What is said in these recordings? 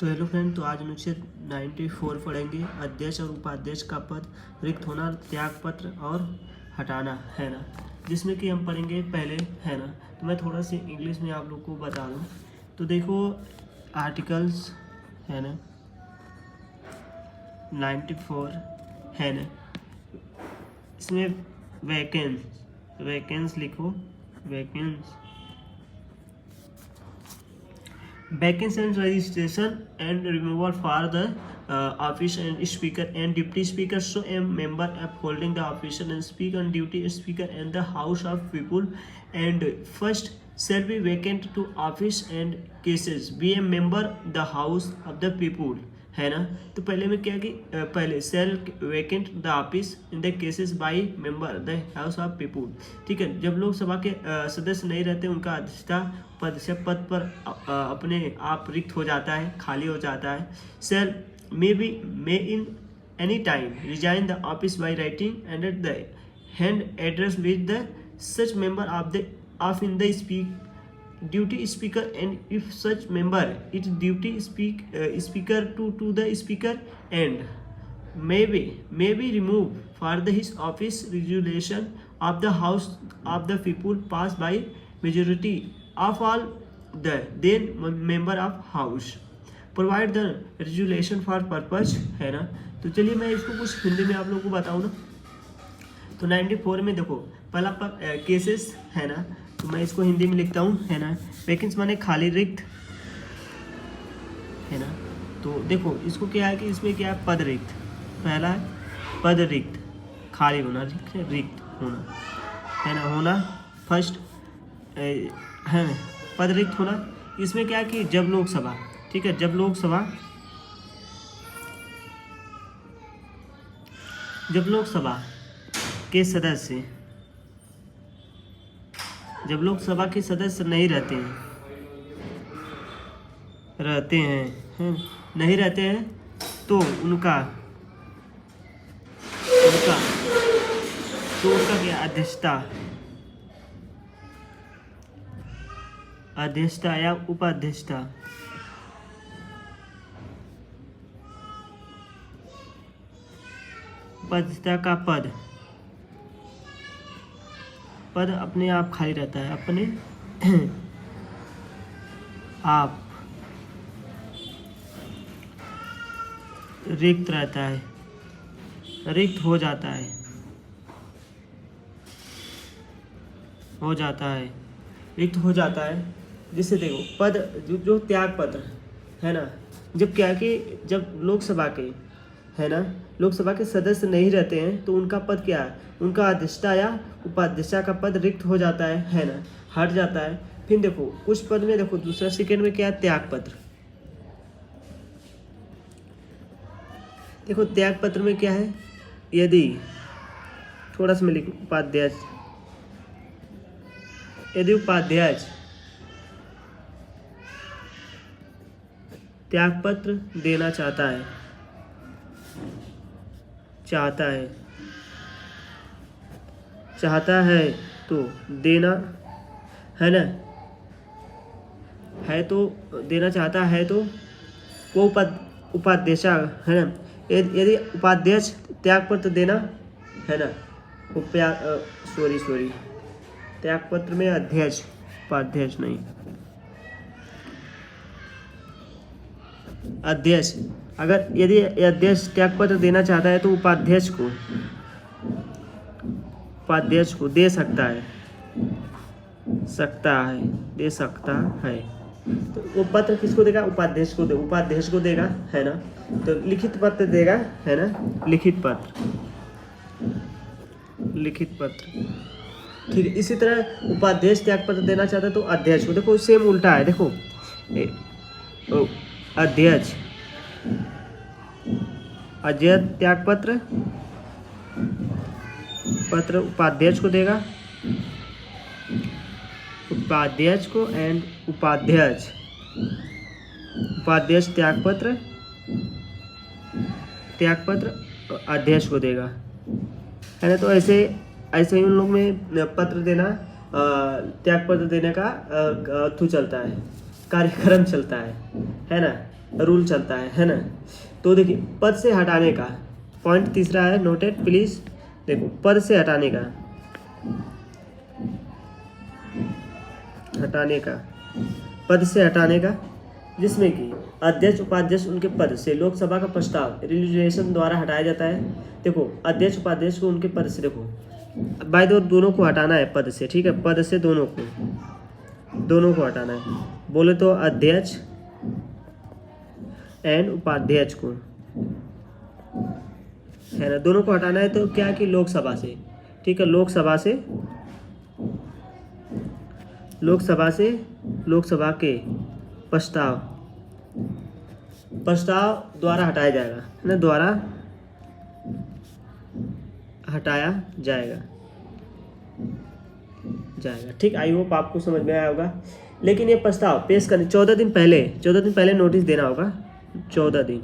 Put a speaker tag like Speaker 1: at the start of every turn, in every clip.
Speaker 1: तो hello friend, तो आज अनुच्छेद 94 पढ़ेंगे। अध्यक्ष और उपाध्यक्ष का पद रिक्त होना, त्याग पत्र और हटाना, है ना। जिसमें कि हम पढ़ेंगे पहले, है ना। तो मैं थोड़ा सी इंग्लिश में आप लोग को बता दूं। तो देखो आर्टिकल्स, है ना, 94, है ना। इसमें वैकेंस लिखो, vacancy and registration and removal for the office and speaker and deputy speaker. So a member upholding the office and speak on duty speaker and the house of people and first shall be vacant to office and cases be a member the house of the people, है ना। तो पहले में क्या कि पहले shall vacant the office in the cases by member the house of people, ठीक है। जब लोकसभा के सदस्य नहीं रहते, उनका अध्यक्षता पद से पद पर अपने आप रिक्त हो जाता है, खाली हो जाता है। Shall may in any time resign the office by writing and at the hand address with the such member of in the duty speaker, and if such member is duty speaker to the speaker and may be removed for his office resolution of the house of the people passed by majority of all the then member of house provide the resolution for purpose, है ना। तो चलिए मैं इसको कुछ हिंदी में आप लोगों को बताऊँ ना। तो 94 में देखो पहला केसेस, है ना। तो मैं इसको हिंदी में लिखता हूँ, है ना। वैकेंसी माने खाली रिक्त, है ना। तो देखो इसको क्या है कि इसमें क्या है, पद रिक्त। पहला है पद रिक्त, खाली होना, रिक्त होना, है ना, होना फर्स्ट, है ना, पद रिक्त होना। इसमें क्या है कि जब लोकसभा, ठीक है, जब लोकसभा के सदस्य, जब लोकसभा के सदस्य नहीं रहते हैं, तो उनका क्या अध्यक्षता या उपाध्यक्षता का पद अपने आप खाली रहता है, अपने आप रिक्त रहता है, रिक्त हो जाता है, रिक्त हो जाता है। जिससे देखो पद जो त्याग पत्र, है ना, जब क्या कि जब लोकसभा के, है ना, लोकसभा के सदस्य नहीं रहते हैं, तो उनका पद क्या है, उनका अध्यक्षता या उपाध्यक्षता का पद रिक्त हो जाता है ना, हट जाता है। फिर देखो कुछ पद में, देखो दूसरा सेकंड में क्या है, त्याग पत्र। देखो त्याग पत्र में क्या है, यदि थोड़ा सा मैं लिखूं, यदि उपाध्यक्ष त्याग पत्र देना चाहता है तो देना, है ना, देना चाहता है तो वो उपाध्यक्ष, है ना। यदि उपाध्यक्ष त्याग पत्र देना, है ना, त्याग पत्र में अध्यक्ष, उपाध्यक्ष नहीं, अध्यक्ष, अगर यदि अध्यक्ष त्याग पत्र देना चाहता है तो उपाध्यक्ष को दे सकता है। तो वो पत्र किसको देगा, उपाध्यक्ष को देगा, है ना। तो लिखित पत्र देगा, है ना, लिखित पत्र, ठीक है। इसी तरह उपाध्यक्ष त्याग पत्र देना चाहता है तो अध्यक्ष को, देखो सेम उल्टा है। देखो अध्यक्ष त्याग पत्र उपाध्यक्ष को देगा, उपाध्यक्ष को, एंड उपाध्यक्ष त्याग पत्र अध्यक्ष को देगा, है ना। तो ऐसे ही उन लोग में पत्र देना, त्याग पत्र देने का थ्रू चलता है, कार्यक्रम चलता है ना, रूल चलता है ना। तो देखिए पद से हटाने का पॉइंट तीसरा है, नोटेड प्लीज। देखो पद से हटाने का पद से हटाने का, जिसमें कि अध्यक्ष उपाध्यक्ष उनके पद से लोकसभा का प्रस्ताव रिजोल्यूशन द्वारा हटाया जाता है। देखो अध्यक्ष उपाध्यक्ष को उनके पद से, देखो बाय द वे दोनों को हटाना है पद से, ठीक है, पद से दोनों को हटाना है। बोले तो अध्यक्ष एंड उपाध्यक्ष को, है ना, दोनों को हटाना है। तो क्या कि लोकसभा से, ठीक है, लोकसभा के प्रस्ताव द्वारा हटाया जाएगा, है ना, द्वारा हटाया जाएगा। ठीक, आई होप आपको समझ में आया होगा। लेकिन ये प्रस्ताव पेश करने 14 दिन पहले नोटिस देना होगा। 14 दिन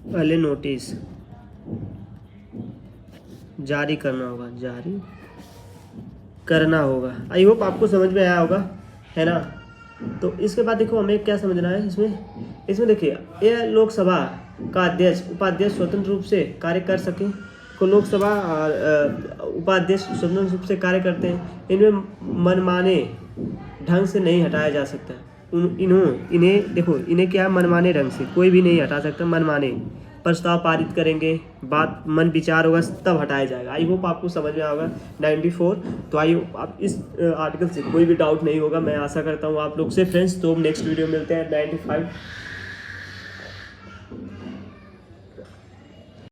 Speaker 1: पहले नोटिस जारी करना होगा। आई होप आपको समझ में आया होगा, है ना। तो इसके बाद देखो हमें क्या समझना है इसमें देखिए, यह लोकसभा का अध्यक्ष उपाध्यक्ष स्वतंत्र रूप से कार्य कर सके। को लोकसभा उपाध्यक्ष स्वतंत्र रूप से कार्य करते हैं, इनमें मनमाने ढंग से नहीं हटाया जा सकता। इन्हें क्या मनमाने ढंग से कोई भी नहीं हटा सकता। मनमाने प्रस्ताव पारित करेंगे, बात मन विचार होगा तब हटाया जाएगा। आई होप आपको समझ में आएगा 94। तो आई होप आप इस आर्टिकल से कोई भी डाउट नहीं होगा, मैं आशा करता हूँ आप लोग से फ्रेंड्स। तो नेक्स्ट वीडियो मिलते हैं 95।